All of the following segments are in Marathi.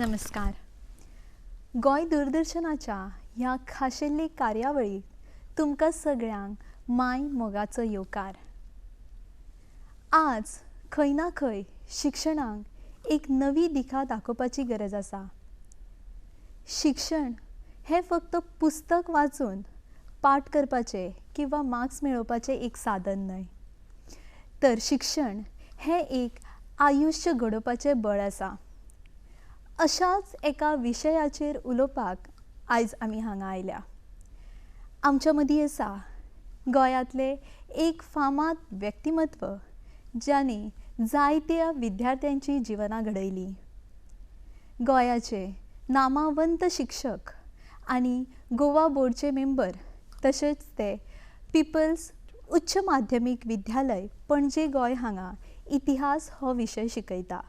नमस्कार. गोय दूरदर्शनाच्या ह्या खाशेल्ली कार्यावळीक तुमकां सगळ्यांक माय मोगाचो येवकार. आज खंय ना खंय शिक्षणाक एक नवी दिखा दाखोवपाची गरज आसा. शिक्षण हें फक्त पुस्तक वाचून पाठ करपाचें किंवा मार्क्स मेळोवपाचें एक साधन न्हय, तर शिक्षण हें एक आयुश्य घडोवपाचें बळ आसा. अशाच एका विशयाचेर उलोवपाक आयज आमी हांगा आयल्या. आमच्या मदीं आसा गोंयांतले एक फामाद व्यक्तिमत्व ज्यांनी जायत्या विद्यार्थ्यांची जिवनां घडयलीं. गोंयाचे नामवंत शिक्षक आनी गोवा बोर्डचे मेंबर, तशेंच ते पिपल्स उच्च माध्यमीक विद्यालय पणजे गोंय हांगा इतिहास हो विशय शिकयता.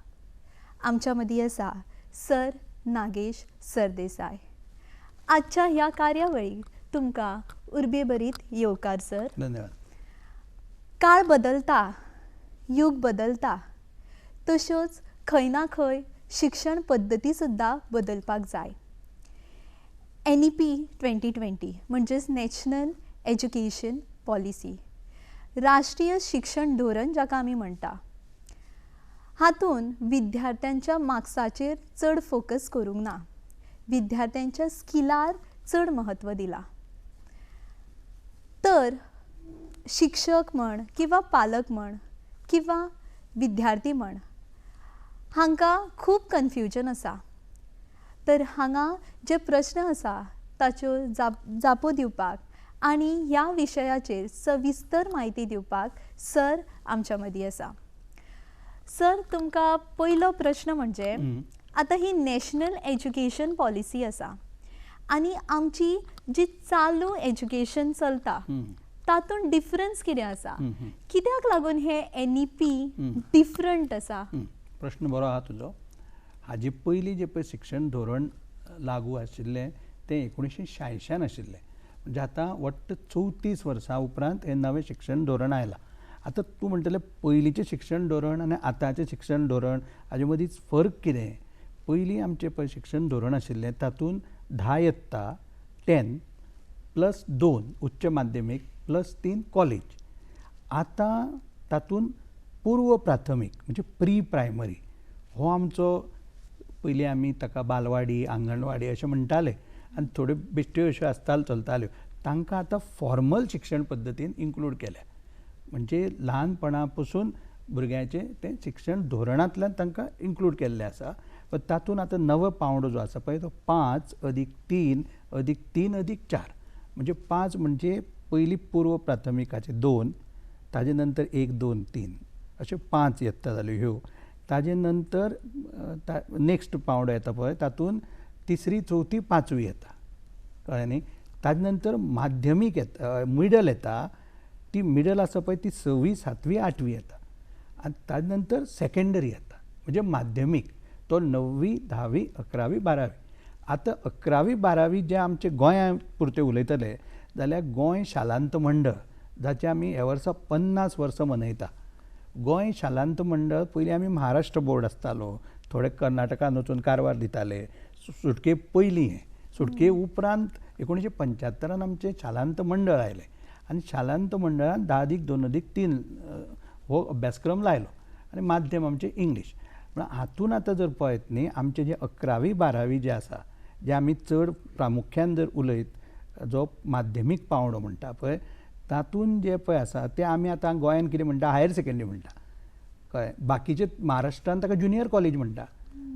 आमच्या मदीं आसा सर नागेश सरदेसाय. आजच्या ह्या कार्यावळीक तुमकां उर्बेभरीत येवकार सर. धन्यवाद. काळ बदलता, युग बदलता, तश्योच खंय ना खंय शिक्षण पद्दती सुद्दां बदलपाक जाय. NEP 2020 म्हणजेच नॅशनल एज्युकेशन पॉलिसी, राष्ट्रीय शिक्षण धोरण जाका आमी म्हणटा, हातून विद्यार्थ्यांच्या मार्क्साचेर चड फोकस करूंक ना, विद्यार्थ्यांच्या स्किलार चड महत्व दिला. तर शिक्षक म्हण किंवा पालक म्हण किंवा विद्यार्थी म्हण हांकां खूब कन्फ्युजन आसा. तर हांगा जे प्रश्न आसा ताच्यो जापो दिवपाक आनी ह्या विशयाचेर सविस्तर म्हायती दिवपाक सर आमच्या मदीं आसा. सर, तुमकां पयलो प्रश्न म्हणजे आतां ही नॅशनल एज्युकेशन पॉलिसी आसा आनी आमची जी चालू एज्युकेशन चलता तातूंत डिफरन्स कितें आसा? कित्याक लागून हे NEP डिफरंट आसा? प्रश्न बरो आहा तुजो. हाजे पयलीं जे पळय शिक्षण धोरण लागू आशिल्लें तें 1986 आशिल्लें. म्हणजे आतां वट्ट 34 वर्सां उपरांत हें नवें शिक्षण धोरण आयलां. आतां तूं म्हणटलें पयलींचें शिक्षण धोरण आनी आतांचें शिक्षण धोरण हाजे मदींच फरक कितें? पयलीं आमचें पळय शिक्षण धोरण आशिल्लें तातूंत 10 इयत्ता 10 प्लस 2 उच्च माध्यमीक प्लस 3 कॉलेज. आतां तातूंत पूर्व प्राथमीक म्हणजे प्री प्रायमरी हो आमचो, पयलीं आमी ताका बालवाडी आंगणवाडी अशें म्हणटाले आनी थोड्यो बेश्ट्यो अश्यो आसताल्यो चलताल्यो, तांकां आतां फॉर्मल शिक्षण पद्दतीन इन्क्लूड केल्या. म्हणजे ल्हानपणा पसून भुरग्याचें तें शिक्षण धोरणांतल्यान तांकां इन्क्लूड केल्लें आसा. पण तातूंत आतां नवो पावंडो जो आसा पळय तो 5+3+3+4 म्हणजे 5 म्हणजे पयलीं पूर्व प्राथमिकाचे 2, ताजे नंतर 1, 2, 3 अश्यो 5 इयत्ता जाल्यो ह्यो. ताजे नंतर नेक्स्ट पावंडो येता पळय तातूंत 3री 4थी 5वी येता, कळ्ळें न्ही. ताजे नंतर माध्यमीक येता, मिडल येता. ती मिडल आसा पळय ती 6वी 7वी 8वी येता. आनी ताजे नंतर सेकंडरी येता म्हणजे माध्यमीक, तो 9वी 10वी 11वी 12वी. आतां 11वी 12वी जे आमचे गोंया पुरते उलयतले जाल्यार गोंय शालांत मंडळ, जाचे आमी ह्या वर्सा 50 वर्सां मनयता. गोंय शालांत मंडळ पयलीं आमी महाराष्ट्र बोर्ड आसतालो, थोडे कर्नाटकान वचून कारवार दिताले. सुटके पयलीं हें, सुटके उपरांत 1975 आमचें शालांत मंडळ आयलें आनी शालांत मंडळान 10+2+3 हो अभ्यासक्रम लायलो आनी माध्यम आमचें इंग्लीश. पूण हातूंत आतां जर पळयत न्ही, आमचें जें 11वी 12वी जें आसा, जें आमी चड प्रामुख्यान जर उलयत, जो माध्यमीक पावंडो म्हणटा पळय, तातूंत जें पळय आसा तें आमी आतां गोंयान कितें म्हणटा, हायर सेकंडरी म्हणटा, कळ्ळें. बाकीचे महाराष्ट्रान ताका जुनियर कॉलेज म्हणटा.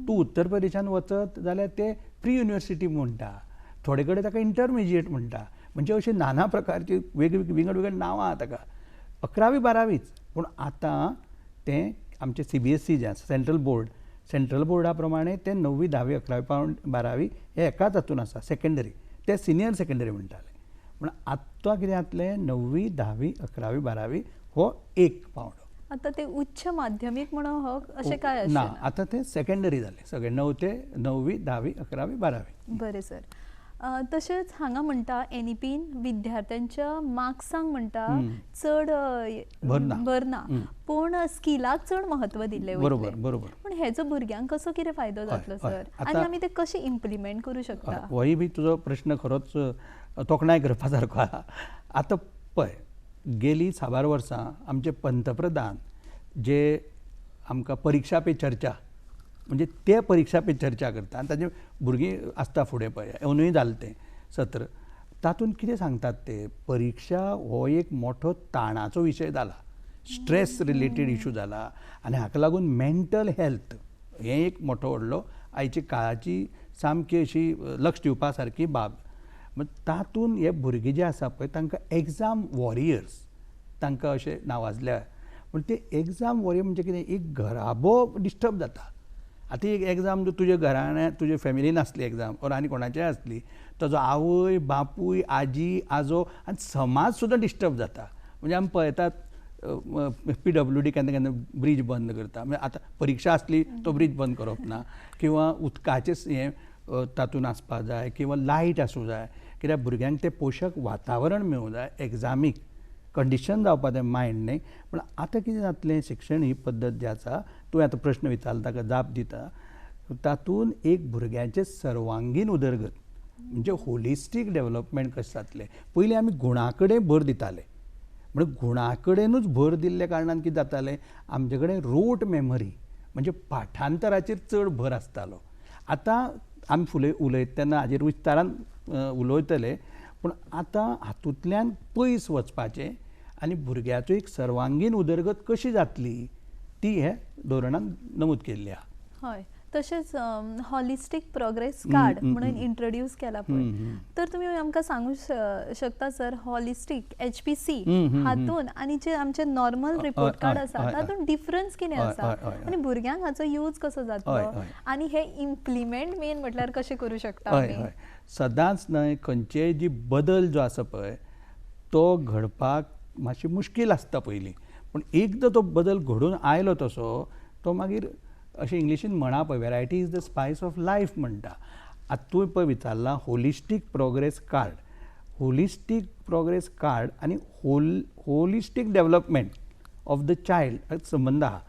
तूं उत्तर प्रदेशान वचत जाल्यार ते प्री युनिवर्सिटी म्हणटा, थोडे कडेन ताका इंटरमिजिएट म्हणटा. म्हणजे अशें नाना प्रकारची विंगड विंगड नांवां आहा ताका. 11वी 12वीच. पूण आतां तें आमचें CBSE जें आसा, सेंट्रल बोर्डा प्रमाणे तें 9वी 10वी 11वी 12वी हे एकाच हातून आसा, सेकंडरी. ते सिनियर सेकंडरी म्हणटाले. पूण आतां कितें जातलें, 9वी 10वी 11वी 12वी हो एक पावंडो. आतां ते उच्च माध्यमीक म्हणून हो अशें काय ना, आतां ते सेकंडरी जालें सगळें, 9 ते 9वी 10वी 11वी 12वी. बरें सर. तशेंच हांगा म्हणटा NEPन विद्यार्थ्यांच्या मार्क्सांक म्हणटा चड भरना. भरना, पूण स्किलाक चड महत्व दिल्लें बरोबर वयतलें. बरोबर. पूण हेजो भुरग्यांक कसो कितें फायदो जातलो हय. सर, आतां- आनी आमी ते कशें इम्प्लिमेंट करूं शकता? होय बी तुजो प्रश्न खरोच तोखणाय करपा सारको आहा. आतां पळय, गेलीं साबार वर्सां आमचे पंतप्रधान जे आमकां परीक्षा पे चर्चा म्हणजे ते परीक्षा पे चर्चा करता आनी ताजे भुरगीं आसता फुडें पळय, अंदूय जालें तें सत्र. तातूंत कितें सांगतात ते, परीक्षा हो एक मोठो ताणाचो विशय जाला, स्ट्रेस रिलेटेड इशू जाला आनी हाका लागून मेंटल हेल्थ हें एक मोठो व्हडलो आयच्या काळाची सामकी अशी लक्ष दिवपा सारकी बाब. तातूंत हे भुरगे जे आसा पळय तांकां एग्जाम वॉरियर्स तांकां अशें नावाजल्या. पूण ते एग्जाम वॉरियर म्हणजे कितें, एक घराबो डिस्टर्ब जाता. आतां एक एग्जाम जर तुज्या घराण्या तुज्या फॅमिलीन आसली एग्जाम ओर आनी कोणाचेय आसली, ताजो आवय बापूय आजी आजो आनी समाज सुद्दां डिस्टर्ब जाता. म्हणजे आमी पळयतात PWD केन्ना केन्ना ब्रीज बंद करता. म्हणजे आतां परीक्षा आसली तो ब्रीज बंद करप ना, किंवा उदकाचें हें तातूंत आसपा जाय, किंवा लायट आसूं जाय, कित्याक भुरग्यांक तें पोशक वातावरण मेळूं जाय एग्जामीक. कंडिशन जावपा जाय मायंड न्ही. पूण आतां कितें जातलें, शिक्षण ही पद्दत जी आसा, तुवें आतां प्रश्न विचारला ताका जाप दिता, तातूंत एक भुरग्याचें सर्वांगीण उदरगत म्हणजे होलिस्टीक डेवलपमेंट कशें जातलें. पयलीं आमी गुणा कडेन भर दिताले, म्हणजे गुणा कडेनूच भर दिल्ल्या कारणान कितें जातालें, आमचे कडेन रोट मेमरी म्हणजे पाठांतराचेर चड भर आसतालो. आतां आमी फुडें उलयता तेन्ना हाजेर विस्तारान उलयतले, पूण आतां हातूंतल्यान पयस वचपाचें आनी भुरग्याचो एक सर्वांगीण उदरगत कशी जातली ती हे धोरणान नमूद केल्ली आहा. हय, तशेंच हॉलिस्टीक प्रोग्रेस कार्ड म्हणून इंट्रोड्यूस केला पळय, तर तुमी आमकां सांगूं शकता सर, हॉलिस्टीक HPC हातून आनी जे आमचे नॉर्मल रिपोर्ट कार्ड आसा तातूंत डिफरन्स कितें आसा आनी भुरग्यांक हाचो यूज कसो जातलो आनी हे इम्प्लिमेंट मेन म्हटल्यार कशें करूं शकता आमी? सदांच न्हय, खंयचेय जी बदल जो आसा पळय तो घडपाक मातशी मुश्कील आसता पयलीं, पूण एकदां तो बदल घडून आयलो तसो तो मागीर अशें इंग्लिशीन म्हणा पळय, variety is the spice of life म्हणटा. आतां तुवें पळय विचारलां होलिस्टीक प्रोग्रेस कार्ड. होलिस्टीक प्रोग्रेस कार्ड आनी होलिस्टीक डेवलपमेंट ऑफ द चायल्ड संबंद आहा.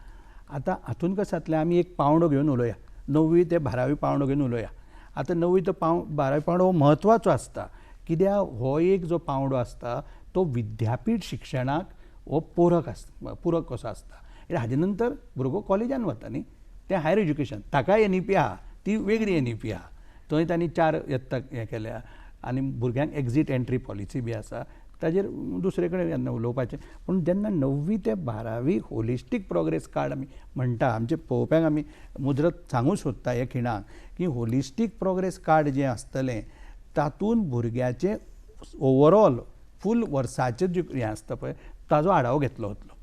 आतां हातूंत कशें जातलें, आमी एक पावंडो घेवन उलोवया, 9वी ते 12वी पावंडो घेवन उलोवया. आतां 9वी ते 12वी पावंडो हो म्हत्वाचो आसता, कित्याक हो एक जो पावंडो आसता तो विद्यापीठ शिक्षणाक हो पूरक कसो आसता. हाजे नंतर भुरगो कॉलेजान वता न्ही, तें हायर एज्युकेशन, ताकाय NEP आहा, ती वेगळी NEP आहा. थंय तांणी 4 यत्ता हें केल्या आनी भुरग्यांक एक्झीट एंट्री पॉलिसी बी आसा, ताजेर दुसरे कडेन केन्ना उलोवपाचें. पूण जेन्ना 9वी ते 12वी होलिस्टीक प्रोग्रेस कार्ड आमी म्हणटा, आमचे पळोवप्यांक आमी मुजरत सांगूं सोदता हे खिणाक की होलिस्टीक प्रोग्रेस कार्ड जें आसतलें तातूंत भुरग्याचें ओवरऑल फूल वर्साचें जें हें आसता पळय ताजो आढावो घेतलो वतलो.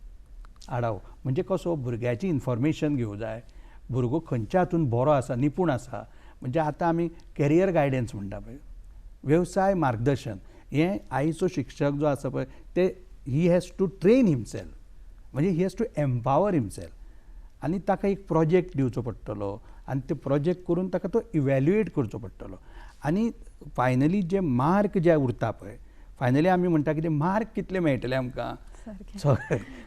आढावो म्हणजे कसो, भुरग्याची इन्फॉर्मेशन घेवं जाय, भुरगो खंयच्या हातूंत बरो आसा, निपूण आसा. म्हणजे आतां आमी कॅरियर गायडन्स म्हणटा पळय, वेवसाय मार्गदर्शन, हें आयचो शिक्षक जो आसा पळय ते he has to train himself, म्हणजे he has to empower himself. आनी ताका एक प्रोजेक्ट दिवचो पडटलो आनी ते प्रोजेक्ट करून ताका तो इवॅल्युएट करचो पडटलो. आनी फायनली जे मार्क जे उरता पळय, फायनली आमी म्हणटा कितें मार्क कितले मेळटले आमकां,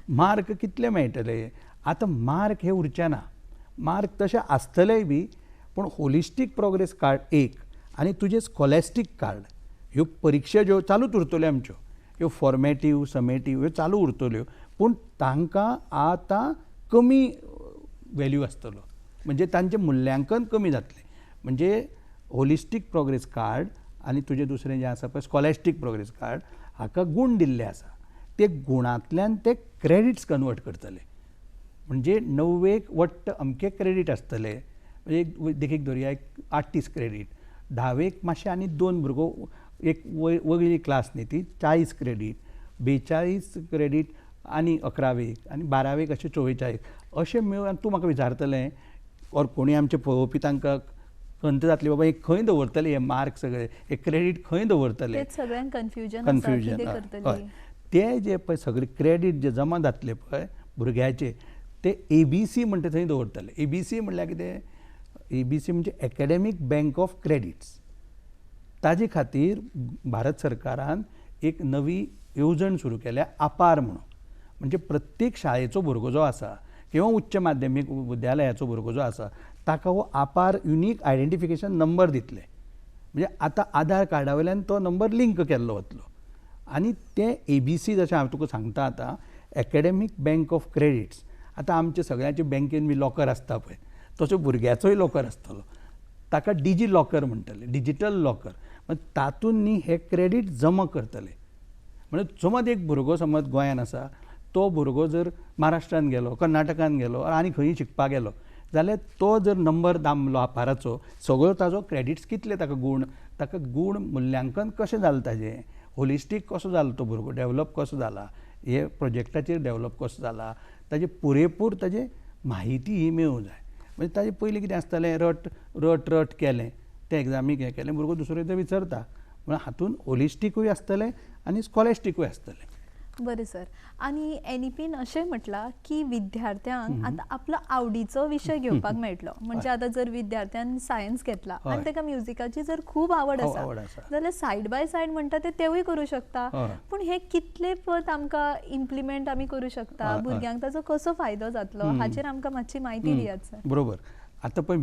मार्क कितले मेळटले. आतां मार्क हे उरचे ना, मार्क तशे आसतलेय बी, पूण होलिस्टीक प्रोग्रेस कार्ड एक आनी तुजे स्कॉलॅस्टीक कार्ड, ह्यो परिक्षा ज्यो चालूच उरतल्यो आमच्यो, ह्यो फॉर्मेटीव समेटीव ह्यो चालू उरतल्यो, पूण तांकां आतां कमी वॅल्यू आसतलो, म्हणजे तांचें मुल्यांकन कमी जातलें. म्हणजे होलिस्टीक प्रोग्रेस कार्ड आनी तुजें दुसरें जें आसा पळय स्कॉलॅस्टीक प्रोग्रेस कार्ड, हाका गूण दिल्ले आसा, ते गुणांतल्यान ते क्रेडिट्स कन्वर्ट करतले. म्हणजे 9वेक वट्ट अमके क्रेडीट आसतले, म्हणजे देखीक धरया एक 38 क्रेडीट, 10वेक मातशें आनी 2 भुरगो एक वगळी क्लास न्ही ती 40 क्रेडीट, 42 क्रेडीट आनी 11वेक आनी 12वेक अशें 44 अशें मेळून. आनी तूं म्हाका विचारतलें ऑर कोणी आमचे पळोवपी तांकां खंत जातली बाबा हे खंय दवरतले हे मार्क सगळे, हे क्रेडीट खंय दवरतले, सगळ्यांक कन्फ्युजन. हय, ते जे पळय सगळे क्रेडीट जे जमा जातले पळय भुरग्याचे ते ABC म्हणटा थंय दवरतले. ABC म्हणल्यार कितें, ABC म्हणजे एकाडेमीक बँक ऑफ क्रेडिट्स. ताजे खातीर भारत सरकारान एक नवी येवजण सुरू केल्या अपार म्हणून. म्हणजे प्रत्येक शाळेचो भुरगो जो आसा किंवा उच्च माध्यमीक विद्यालयाचो भुरगो जो आसा ताका हो अपार युनीक आयडेंटिफिकेशन नंबर दितले. म्हणजे आतां आधार कार्डा वयल्यान तो नंबर लिंक केल्लो वतलो आनी ते ABC जशें हांव तुका सांगता आतां एकेडॅमीक बँक ऑफ क्रेडिट्स. आतां आमच्या सगळ्यांच्या बँकेन बी लॉकर आसता पळय तसो भुरग्याचोय लॉकर आसतलो. ताका डिजी लॉकर म्हणटले, डिजिटल लॉकर. तातूंत न्ही हे क्रेडीट जमा करतले. म्हणजे समज एक भुरगो समज गोंयान आसा, तो भुरगो जर महाराष्ट्रान गेलो, कर्नाटकान गेलो आनी खंयी शिकपाक गेलो जाल्यार तो जर नंबर दामलो अपाराचो सगळो ताजो क्रेडिट्स कितले ताका गूण मुल्यांकन कशें जालें ताजें, होलिस्टीक कसो जालो तो भुरगो, डेवलप कसो जाला, हे प्रोजेक्टाचेर डेवलप कसो जाला, ताजे पुरेपूर ताजे म्हायती ही मेळूंक जाय. म्हणजे ताजे पयलीं कितें आसतालें रट केलें ते एग्जामीक हें केलें भुरगो दुसरो ते विसरता. म्हळ्यार हातूंत होलिस्टीकूय आसतलें आनी स्कॉलॅस्टीकूय आसतलें. बरें सर. आनी NEPन अशें म्हटलां की विद्यार्थ्यांक आतां आपलो आवडीचो विशय घेवपाक मेळटलो. म्हणजे आतां जर विद्यार्थ्यान सायन्स घेतला आनी ताका म्युजिकाची जर खूब आवड आसा जाल्यार सायड बाय सायड म्हणटा तेवूय करूं शकता. पूण हे कितले पद आमकां इम्प्लिमेंट आमी करूं शकता, भुरग्यांक ताचो कसो फायदो जातलो हाचेर आमकां मातशी म्हायती दियात सर. बरोबर. आतां पळय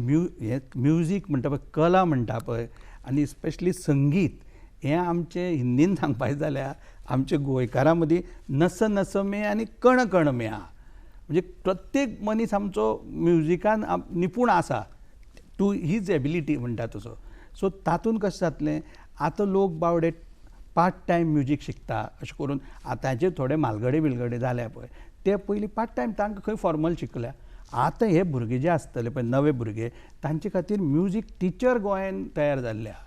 म्युजीक म्हणटा पळय, कला म्हणटा पळय आनी स्पेशली संगीत हें आमचें हिंदीन सांगपाचें जाल्यार आमच्या गोंयकारां मदीं नस नस मे आनी कण कण मे आहा. म्हणजे प्रत्येक मनीस आमचो म्युजिकान निपूण आसा, टू हीज एबिलिटी म्हणटा तसो. सो तातूंत कशें जातलें, आतां लोक बावडे पार्ट टायम म्युजीक शिकता अशें करून. आतांचे थोडे म्हालगडे बिलगडे जाल्या पळय ते पयलीं पार्ट टायम तांकां खंय फॉर्मल शिकल्या. आतां हे भुरगे जे आसतले पळय नवे भुरगे तांचे खातीर म्युजीक टिचर गोंयान तयार जाल्ले आहा.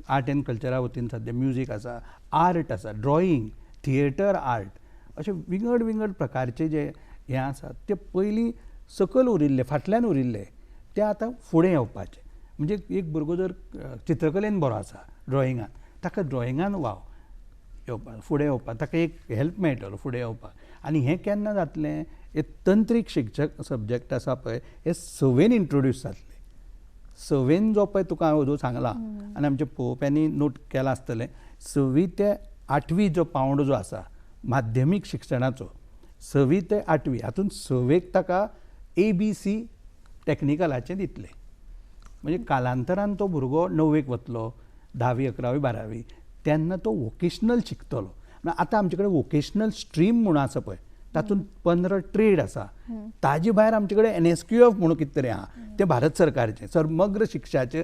आर्ट एंड कल्चरा वतीन सद्या म्युजीक आसा, आर्ट आसा, ड्रॉईंग, थिएटर आर्ट, अशे विंगड प्रकारचे जे हें आसा ते पयलीं सकयल उरिल्ले, फाटल्यान उरिल्ले ते आतां फुडें येवपाचे. म्हणजे एक भुरगो जर चित्रकलेन बरो आसा, ड्रॉइंगान, ताका ड्रॉइंगान वाव येवपाक, फुडें येवपाक ताका एक हेल्प मेळटलो फुडें येवपाक. आनी हें केन्ना जातलें, हे तंत्रीक शिक्षक सब्जेक्ट आसा पळय हे 6वेन इंट्रोड्यूस जातले. 6वेन जो पळय तुका हांव जो सांगला आनी आमच्या पळोवप्यांनी नोट केला आसतलें, 6वी ते 8वी जो पावंडो जो आसा माध्यमीक शिक्षणाचो, 6वी ते 8वी हातूंत 6वेक ताका ABC टॅक्निकलाचें दितले. म्हणजे कालांतरान तो भुरगो 9वेक वतलो, 10वी 11वी 12वी तेन्ना तो वोकेशनल शिकतलो. आतां आमचे कडेन वोकेशनल स्ट्रीम म्हणून आसा पळय तातूंत 15 ट्रेड आसा. ताजे भायर आमचे कडेन NSQF म्हणून कितें तरी आहा, तें भारत सरकारचें समग्र शिक्षाचें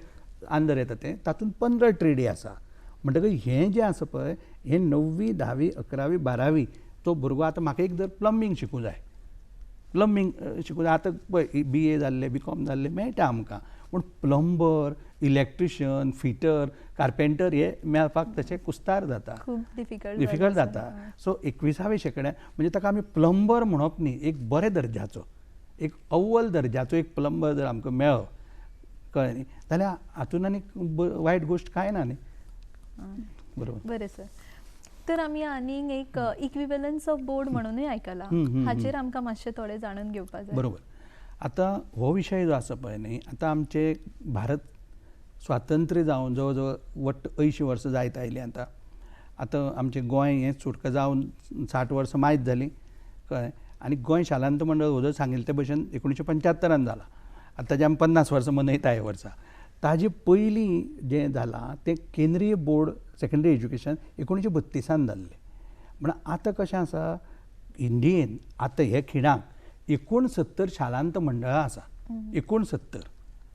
अंडर येता तें, तातूंत 15 ट्रेडी आसा. म्हणटकीर हें जें आसा पळय हें 9वी 10वी 11वी 12वी तो भुरगो आतां म्हाका एक जर प्लंबींग शिकूं जाय, प्लंबींग शिकूं जाय आतां पळय BA जाल्लें BCom जाल्लें मेळटा आमकां, पूण प्लंबर, इलेक्ट्रिशियन, फिटर, कार्पेंटर हे मेळपाक तशें कुस्तार जाता, खूब डिफिकल्ट जाता. सो 21वे शेंकड्यान म्हणजे ताका आमी प्लंबर म्हणप न्ही, एक बरे दर्जाचो, एक अव्वल दर्जाचो एक प्लंबर जर आमकां मेळ्ळो कळ्ळें न्ही जाल्यार हातूंत आनी वायट गोश्ट कांय ना न्ही. बरोबर. बरें सर. तर आमी आनीक एक इक्विवेलन्स ऑफ बोर्ड म्हणूनय आयकलां, हाचेर आमकां मातशें थोडें जाणून घेवपाक जाय. बरोबर. आतां हो विशय जो आसा पळय न्ही, आतां आमचे भारत स्वातंत्र्य जावन जवळ जवळ 80 वर्सां जायत आयलीं. आतां आमचें गोंय हें सुटका जावन 60 वर्सां मायज जालीं कळ्ळें. आनी गोंय शालांत मंडळ हो जर सांगिल्ले ते भशेन 1975 जाला. आतां जे आमी 50 वर्सां मनयता हे वर्सा. ताजे पयलीं जें जालां तें केंद्रीय बोर्ड सेकंडरी एज्युकेशन 1932 जाल्लें. म्हण आतां कशें आसा, इंडियेन आतां हे खिणाक 69 शालांत मंडळां आसा. 69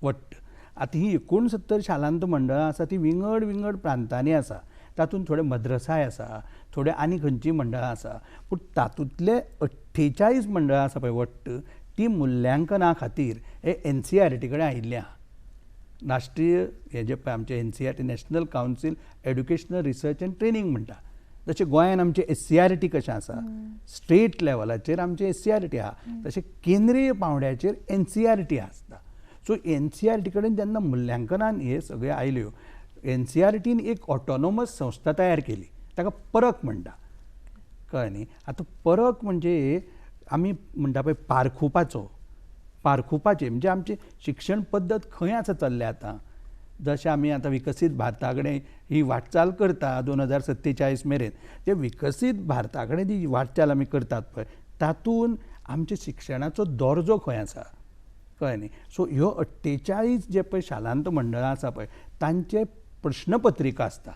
वट्ट. आतां ही 69 शालांत मंडळां आसा ती विंगड प्रांतांनी आसा. तातूंत थोडे मद्रसाय आसा, थोडे आनी खंयचीं मंडळां आसा. पूण तातूंतले 48 मंडळां आसा पळय वट्ट ती मुल्यांकना खातीर हे NCERT कडेन आयिल्लीं आहा. राष्ट्रीय हे जे पळय आमचे NCERT national council educational research end training म्हणटा. जशें गोंयान आमचें SCERT कशें आसा, स्टेट लेवलाचेर आमचें SCERT आहा, तशें केंद्रीय पावंड्याचेर NCERT आसता. सो NCERT कडेन जेन्ना मुल्यांकनान हे सगळे आयल्यो, NCERTन एक ऑटोनॉमस संस्था तयार केली, ताका परख म्हणटा कळ्ळें न्ही. आतां परख म्हणजे आमी म्हणटा पळय पारखुपाचें म्हणजे आमची शिक्षण पद्दत खंय आसा चल्ल्या आतां जशें आमी आतां विकसीत भारता कडेन ही वाटचाल करता 2047 मेरेन, ते विकसीत भारता कडेन जी वाटचाल आमी करतात पळय तातूंत आमच्या शिक्षणाचो दर्जो खंय आसा कळ्ळें न्ही. सो ह्यो 48 जे पळय शालांत मंडळां आसा पळय तांचे प्रश्नपत्रिका आसता,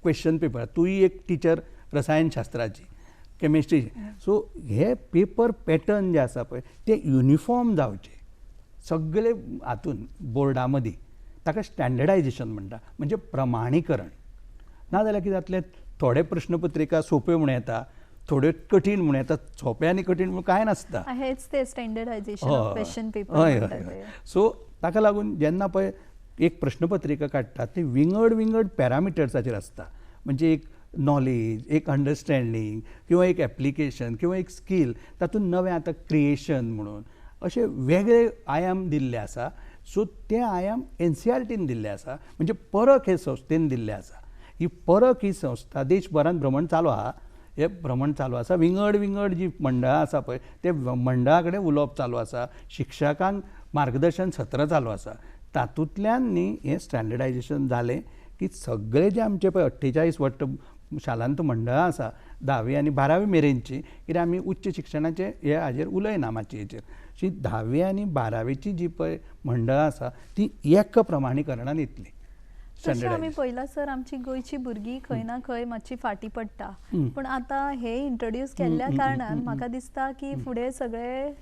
क्वेश्चन पेपर. तूंय एक टिचर रसायनशास्त्राची, केमिस्ट्रीची. सो हे पेपर पॅटर्न जे आसा पळय ते युनिफॉर्म जावचे सगळे हातून बोर्डा मदीं. ताका स्टँडर्डायजेशन म्हणटा, म्हणजे प्रमाणीकरण. नाजाल्यार कितें जातलें, थोडे प्रश्नपत्रिका सोंप्यो म्हणून येता, थोड्यो कठीण म्हणून येता. सोंपे आनी कठीण म्हणून कांय नासता. हेच ते स्टँडर्डायजेशन ऑफ क्वेश्चन पेपर. हय हय. सो ताका लागून जेन्ना पळय एक प्रश्नपत्रिका काडटा ती विंगड पॅरामिटर्साचेर आसता. म्हणजे एक नॉलेज, एक अंडरस्टँडींग, किंवा एक एप्लिकेशन, किंवा एक स्कील. तातूंत नवें आतां क्रिएशन म्हणून अशे वेगळे आयाम दिल्ले आसा. सो ते आयाम NCERTन दिल्ले आसा, म्हणजे परख हे संस्थेन दिल्ले आसा. ही परख ही संस्था देशभरांत भ्रमण चालू आहा. हे भ्रमण चालू आसा. विंगड जी मंडळां आसा पळय ते मंडळा कडेन उलोवप चालू आसा. शिक्षकांक मार्गदर्शन सत्र चालू आसा. तातूंतल्यान न्ही हें स्टँडर्डायजेशन जालें की सगळे जे आमचे पळय 48 शालांत मंडळां आसा 10वी आनी 12वी मेरेनची, कित्याक आमी उच्च शिक्षणाचे हे हाजेर उलयना मातशें हेचेर. शी 10वी आनी 12वीची जी पळय मंडळां आसा ती एक प्रमाणीकरणान येतली. तशें आमी पळयलां सर, आमची गोंयची भुरगीं खंय ना खंय मातशी फाटीं पडटा. पूण आतां हे इंट्रोड्यूस केल्ल्या कारणान म्हाका दिसता की फुडें सगळें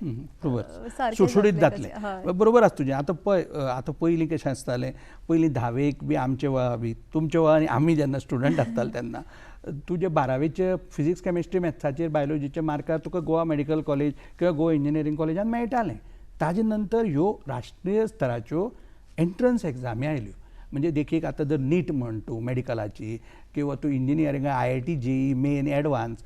सुशुडीत जातलें. बरोबर आसा तुजें. आतां पळय, आतां पयलीं कशें आसतालें, पयलीं 10वेक बी आमचे वेळा बी, तुमच्या वेळार आमी जेन्ना स्टुडंट आसताले तेन्ना तुजे 12वेचे फिजिक्स केमिस्ट्री मॅथ्साचेर बायोलॉजीचे मार्कार तुका गोवा मेडिकल कॉलेज किंवा गोवा इंजिनियरींग कॉलेजान मेळटालें. ताजे नंतर ह्यो राष्ट्रीय स्तराच्यो एंट्रन्स एग्जामी आयल्यो. म्हणजे देखीक आतां जर नीट म्हण तूं मेडिकलाची, किंवा तूं इंजिनियरिंगा IIT JEE मेन एडवान्स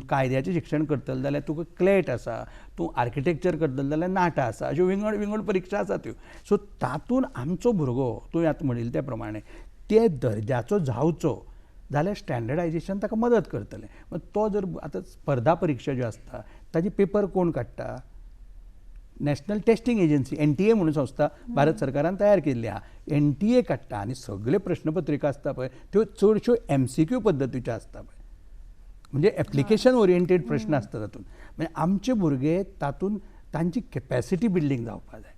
कायद्याचें शिक्षण करतलो जाल्यार तुका क्लेट आसा. तूं आर्किटेक्चर करतलो जाल्यार नाटा आसा. अश्यो विंगड परीक्षा आसा त्यो. सो तातूंत आमचो भुरगो, तुवें आतां म्हणिल्लें त्या प्रमाणें ते दर्ज्याचो जावचो जाल्यार स्टँडर्डायजेशन ताका मदत करतलें. तो जर आतां स्पर्धा परीक्षा ज्यो आसता ताजी पेपर कोण काडटा? नॅशनल टेस्टिंग एजन्सी NTA म्हणून संस्था भारत सरकारान तयार केल्ली आहा. NTA काडटा आनी सगळे प्रश्नपत्रिका आसता पळय त्यो चडश्यो MCQ पद्दतीच्यो आसता पळय. म्हणजे एप्लिकेशन ओरिएंटेड प्रश्न आसता तातूंत. म्हणजे आमचे भुरगे तातूंत तांची कॅपॅसिटी बिल्डींग जावपाक जाय.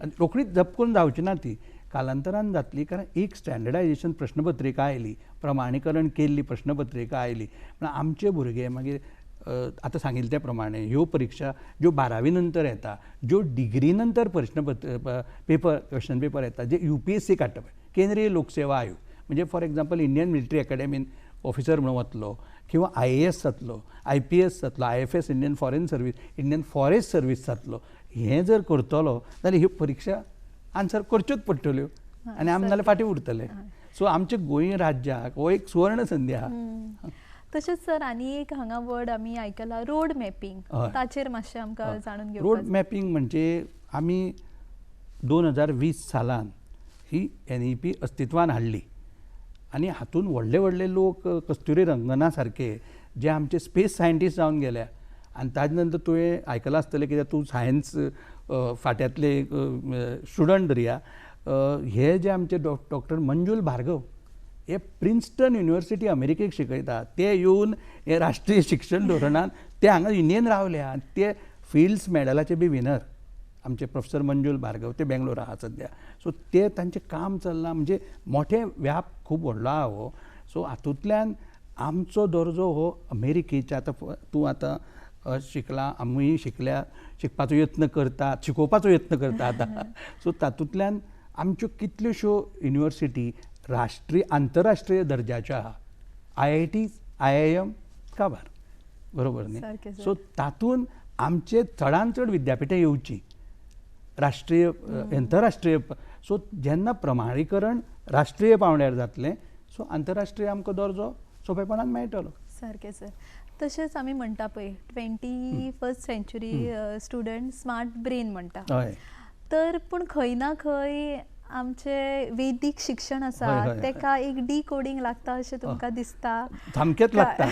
आनी रोखडीच झपकून जावची ना ती, कालांतरान जातली. कारण एक स्टँडर्डायजेशन प्रश्नपत्रिका आयली, प्रमाणीकरण केल्ली प्रश्नपत्रिका आयली, म्हणून आमचे भुरगे मागीर आतां सांगिल्ले त्या प्रमाणे ह्यो परीक्षा ज्यो 12वी नंतर येता, ज्यो डिग्री नंतर क्वेश्चन पेपर येता, जे UPSC काडटा पळय, केंद्रीय लोकसेवा आयोग, म्हणजे फॉर एग्जाम्पल इंडियन मिलिटरी अकॅडमीन ऑफिसर म्हणून वतलो, किंवा IAS जातलो, IPS जातलो, IFS Indian foreign service, Indian forest service जातलो. हें जर करतलो जाल्यार ह्यो परीक्षा आन्सर करच्योच पडटल्यो आनी आमी नाल्यार फाटीं उरतले. सो आमच्या गोंय राज्याक हो एक सुवर्ण संदी आहा. तशेंच सर आनी एक हांगा वर्ड आमी आयकला, रोड मॅपिंग. ताचेर मातशें आमकां जाणून घेवपाक. रोड मॅपिंग म्हणजे आमी 2020 सालान ही NEP अस्तित्वान हाडली आनी हातूंत व्हडले लोक कस्तुरी रंगना सारके जे आमचे स्पेस सायंटिस्ट जावन गेल्या. आनी ताजे नंतर तुवें आयकलां आसतलें, कित्याक तूं सायन्स फाट्यांतले स्टुडंट धरया. हे जे आमचे डॉक्टर मंजूल भार्गव हे प्रिन्स्टन युनिवर्सिटी अमेरिकेक शिकयता. ते येवन हे राष्ट्रीय शिक्षण धोरणान ते हांगा इंडियेन रावल्या. ते फिल्ड्स मॅडलाचे बी विनर आमचे प्रोफेसर मंजूल भार्गव, ते बेंगलोर आहा सद्या. सो ते तांचें काम चल्लां, म्हणजे मोठे व्याप खूब व्हडलो आहा हो. सो हातूंतल्यान आमचो दर्जो हो अमेरिकेच्या, आतां तूं आतां शिकला, आमीय शिकल्या, शिकपाचो यत्न करतात, शिकोवपाचो यत्न करता आतां. सो तातूंतल्यान आमच्यो कितल्योश्यो युनिवर्सिटी राष्ट्रीय आंतरराष्ट्रीय दर्जाच्यो आहा. IIT, IIM काबार, बरोबर न्ही. सो तातूंत आमचे चडांत चड विद्यापिठां येवची राष्ट्रीय आंतरराष्ट्रीय. सो जेन्ना प्रमाणीकरण राष्ट्रीय पावंड्यार जातलें, सो आंतरराष्ट्रीय आमकां दर्जो सोंपेपणान मेळटलो. सारकें सर. तशेंच आमी म्हणटा पळय 21st century student smart brain म्हणटा. हय. तर पूण खंय ना खंय आमचे वैदीक शिक्षण आसा तेका एक डिकोडिंग लागता अशें तुमकां दिसता? सामकेंच लागता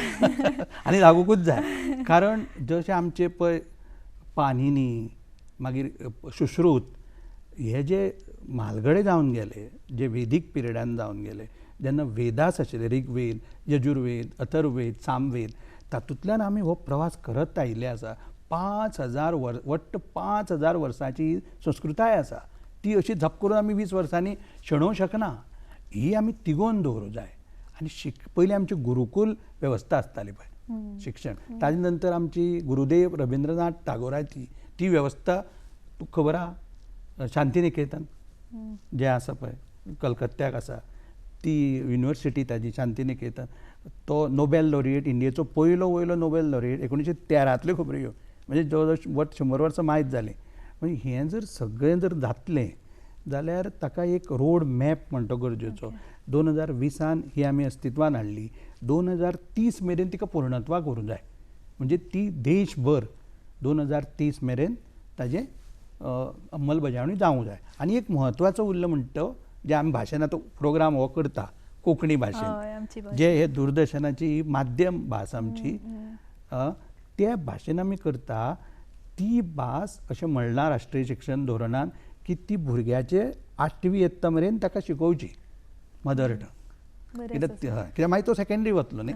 आनी लागूंकूच जाय. कारण जशें आमचे पळय पानिनी, मागीर सुश्रुत, हे जे म्हालगडे जावन गेले, जे वेदीक पिरियडान जावन गेले, जेन्ना वेदास आशिल्ले ऋग्वेद, यजुर्वेद, अथर्ववेद, सामवेद, तातूंतल्यान आमी हो प्रवास करत आयिल्ले आसा. 5,000 वट्ट 5,000 वर्सांची संस्कृताय आसा. ती अशी झप करून आमी 20 वर्सांनी शेणोवंक शकना. ही आमी तिगोवन दवरूंक जाय. आनी पयलीं आमची गुरुकूल वेवस्था आसताली पळय शिक्षण, ताजे नंतर आमची गुरुदेव रविंद्रनाथ टागोराची ती वेवस्था तुका खबर आहा, शांतीनिकेतन जें आसा पळय कलकत्त्याक आसा, ती युनिवर्सिटी ताजी शांतीनिकेतन, तो नोबेल लॉरिएट, इंडियेचो पयलो वयलो नोबेल लॉरिएट 1913तल्यो खबरो ह्यो, म्हणजे जवळ जवळ 100 वर्सां मायज जालीं. म्हणजे हें जर सगळें जर जातलें जाल्यार ताका एक रोड मॅप म्हणटो गरजेचो. 2020 ही आमी अस्तित्वान हाडली. 2030 मेरेन तिका पूर्णत्वाक व्हरूंक जाय. म्हणजे ती देशभर 2030 मेरेन ताजें अंमलबजावणी जावंक जाय. आनी एक म्हत्वाचो उरलो म्हणटा जे आमी भाशेन आतां प्रोग्राम हो करता कोंकणी भाशेन, जे हे दूरदर्शनाची माध्यम भास आमची, त्या भाशेन आमी करता ती भास अशें म्हणलां राष्ट्रीय शिक्षण धोरणान की ती भुरग्याचे 8वी येत्ता मेरेन ताका शिकोवची मदर टंग, कित्याक मागीर तो सेकंडरी वतलो न्ही.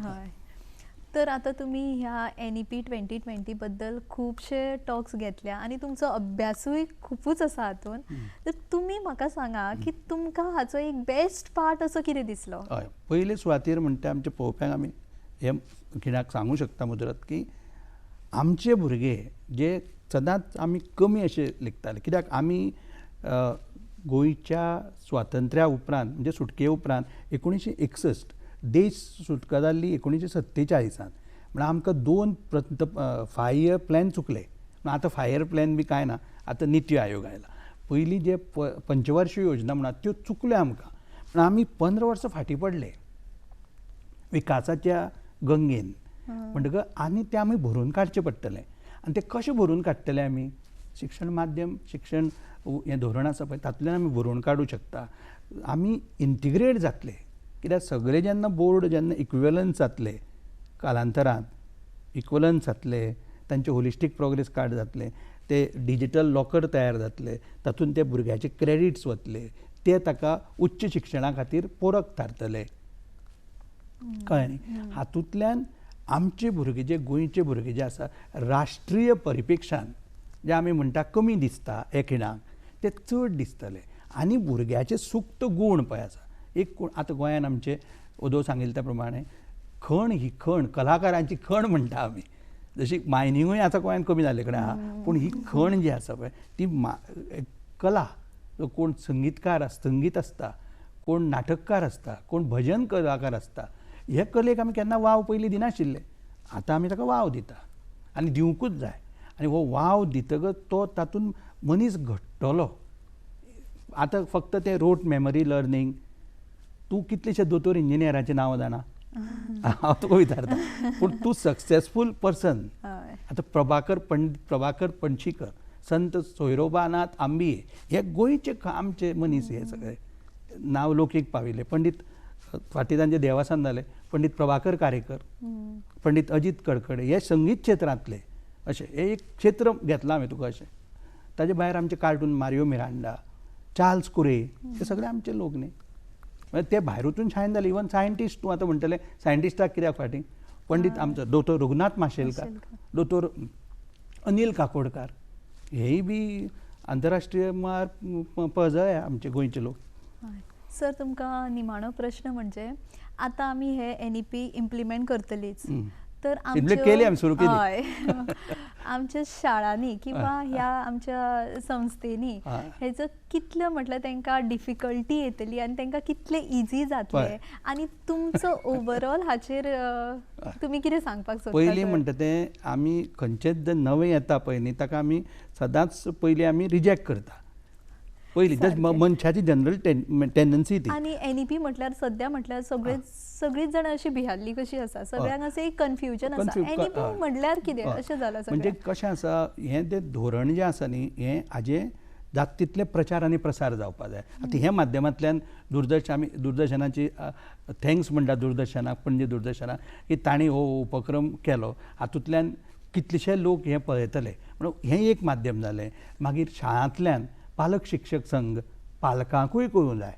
तर आता तुम्ही ह्या NEP 2020 बद्दल खूपशे टॉक्स घेतल्या आणि तुमचो अभ्यासूय खूपच आसा हातून. तर तुम्ही म्हाका सांगा की तुमकां हाचो एक बेस्ट पार्ट असो कितें दिसलो? हय, पयले सुवातेर म्हणटा आमच्या पळोवप्यांक आमी हे खिणाक सांगूं शकता मुजरत की आमचे भुरगे जे सदांच आमी कमी अशे लेखताले, कित्याक आमी गोंयच्या स्वातंत्र्या उपरांत म्हणजे सुटके उपरांत 1961 देश सुटका जाल्ली 1947 म्हणून आमकां 2 5 इयर प्लॅन चुकले. आतां 5 इयर प्लॅन बी कांय ना, आतां निती आयोग आयला. पयलीं जे पंचवार्षीय योजना म्हणा त्यो चुकल्यो आमकां, पूण आमी 15 वर्सां फाटीं पडले विकासाच्या गंगेन. म्हणटकच आनी तें आमी भरून काडचें पडटलें. आनी तें कशें भरून काडटले आमी? शिक्षण माध्यम, शिक्षण हें धोरण आसा पळय तातूंतल्यान आमी भरून काडूंक शकता. आमी इंटिग्रेट जातले, कित्याक सगळे जेन्ना बोर्ड जेन्ना इक्विवलन्स जातले कालांतरान, इक्वलन्स जातले, तांचे होलिस्टीक प्रोग्रेस कार्ड जातले, ते डिजिटल लॉकर तयार जातले, तातूंत ते भुरग्याचे क्रेडिट्स वतले, ते ताका उच्च शिक्षणा खातीर पूरक थारतले. कळ्ळें न्ही? हातूंतल्यान आमचे भुरगे जे गोंयचे भुरगे जे आसा राष्ट्रीय परिपेक्षान जे आमी म्हणटा कमी दिसता हे खिणाक ते चड दिसतले. आनी भुरग्याचे सुक्त गूण पळय आसा, एक आतां गोंयान आमचे उदो सांगिल्ले त्या प्रमाणे खण ही खण, कलाकारांची खण म्हणटा आमी. जशी मायनिंगूय आतां गोंयान कमी जाल्ले कडेन आहा, पूण ही खण जी आसा पळय ती कला, कोण संगीतकार संगीत आसता, कोण नाटककार आसता, कोण भजन कलाकार आसता, हे कलेक आमी केन्ना वाव पयलीं दिनाशिल्ले. आतां आमी ताका वाव दिता आनी दिवंकूच जाय. आनी हो वाव दितकच तो तातूंत मनीस घडटलो. आतां फक्त ते रोट मेमरी लर्निंग, तूं कितलेशे दोतोर इंजिनियरांचें नांव जाणा हांव तुका विचारता, पूण तूं सक्सेसफूल पर्सन. आतां प्रभाकर पणशीकर, संत सोयरोबानाथ आंबिये हे गोंयचे आमचे मनीस, हे सगळे नांव लोकीक पाविल्ले. पंडीत फाटीं तांचे देवासान जाले, पंडीत प्रभाकर कारेकर, पंडीत अजीत कडकडे, हे संगीत क्षेत्रांतले अशें हे एक क्षेत्र घेतलां हांवें तुका अशें. ताजे भायर आमचे कार्टून मारियो मिरांडा, चार्ल्स कुरे, हे सगळे आमचे लोक न्ही. ते भायरूच शायन जाले. इवन सायंटिस्ट तूं आतां म्हणटले सायंटिस्टाक कित्याक फाटीं पंडीत आमचो दोतोर रघुनाथ माशेलकार, दोतोर अनिल काकोडकार, हेय बी आंतरराष्ट्रीय पळय आमचे गोंयचे लोक. सर तुमकां निमाणो प्रश्न म्हणजे आतां आमी हे NEP इम्प्लिमेंट करतलीच, तर आमच्या शाळांनी किंवा ह्या आमच्या संस्थेनी हेजो कितलो म्हटल्यार तांकां डिफिकल्टी येतली आनी तांकां कितले इजी जातले आनी तुमचो ओवरऑल हाचेर तुमी कितें सांगपाक सोदता? पयलीं म्हणटा तें आमी खंयचेच जर नवें येता पळय न्ही ताका आमी सदांच पयलीं आमी रिजेक्ट करता. पयलीं जस्ट मनशाची जनरल टेंडन्सी ती. आनी NEP म्हटल्यार सद्या म्हटल्यार सगळीच जाणां अशी भियाल्ली कशी आसा, सगळ्यांक अशें एक कन्फ्युजन आसा. NEP म्हटल्यार कितें अशें जालां सगळ्यांक. म्हणजे कशें आसा, हें तें धोरण जें आसा न्ही हें हाजें जाता तितलें प्रचार आनी प्रसार जावपाक जाय. आतां हे माध्यमांतल्यान दूरदर्शनाची थँक्स म्हणटा दूरदर्शनाक, पणजे दूरदर्शनाक, की तांणी हो उपक्रम केलो. हातूंतल्यान कितलेशे लोक हें पळयतले म्हणून हें एक माध्यम जालें. मागीर शाळांतल्यान पालक शिक्षक संघ, पालकांकूय कळूंक जाय.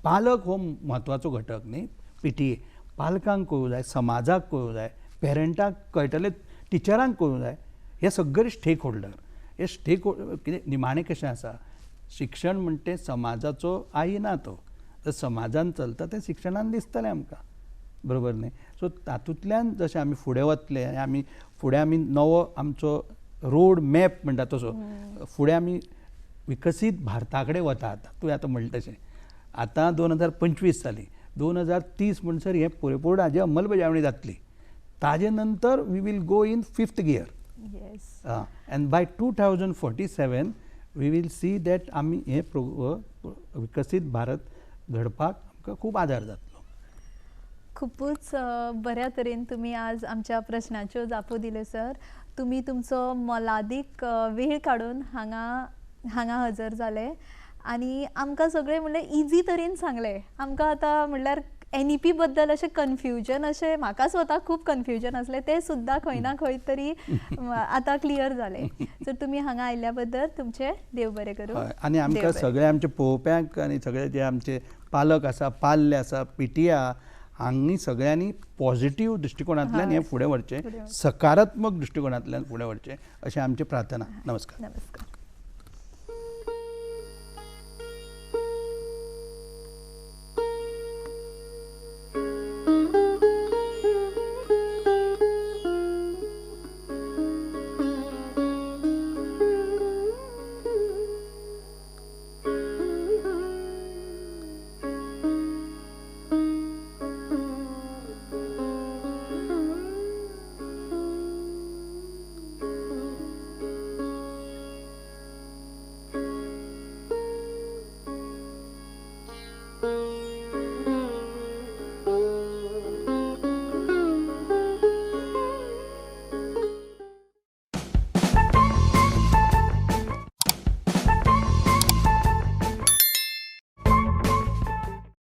पालक हो म्हत्वाचो घटक न्ही PTA. पालकांक कळूंक जाय, समाजाक कळूंक जाय, पेरंटाक कळटले, टिचरांक कळूंक जाय. हे सगळे स्टेक होल्डर. हे स्टेक कितें निमाणें कशें आसा, शिक्षण म्हणटे समाजाचो आईना तो. जर समाजान चलता तें शिक्षणान दिसतलें आमकां, बरोबर न्ही. सो तातूंतल्यान जशें आमी फुडें वतले आनी फुडें आमी नवो आमचो रोड मॅप म्हणटा तसो फुडें आमी विकसीत भारता कडेन वतात. तुवें आतां म्हणलें तशें आतां 2025 जाली, 2030 म्हणसर हें पुरेपूर हाजी अंमलबजावणी जातली. ताजे नंतर we will go in 5th gear. Yes. And by 2047 we will see that आमी हें विकसीत भारत घडपाक आमकां खूब आदार जातलो. खूपच बऱ्या तरेन तुमी आज आमच्या प्रश्नाच्यो जापो दिल्यो सर. तुमी तुमचो मोलादीक वेळ काडून हांगा हजर जाले आनी आमकां सगळें म्हणल्यार इजी तरेन सांगलें. आमकां आतां म्हणल्यार NEP बद्दल अशें कन्फ्युजन अशें म्हाका स्वताक खूब कन्फ्युजन आसलें तें सुद्दां खंय ना खंय तरी आतां क्लियर जालें. सो तुमी हांगा आयिल्ल्या बद्दल तुमचें देव बरें करूं. आनी आमकां सगळे आमचे पळोवप्यांक आनी सगळे जे आमचे पालक आसा, पाल्य आसा, PTA हांणी सगळ्यांनी पॉझिटिव्ह दृश्टिकोनांतल्यान हें फुडें व्हरचें, सकारात्मक दृश्टिकोनांतल्यान फुडें व्हरचें अशें आमचें प्रार्थना. नमस्कार. नमस्कार.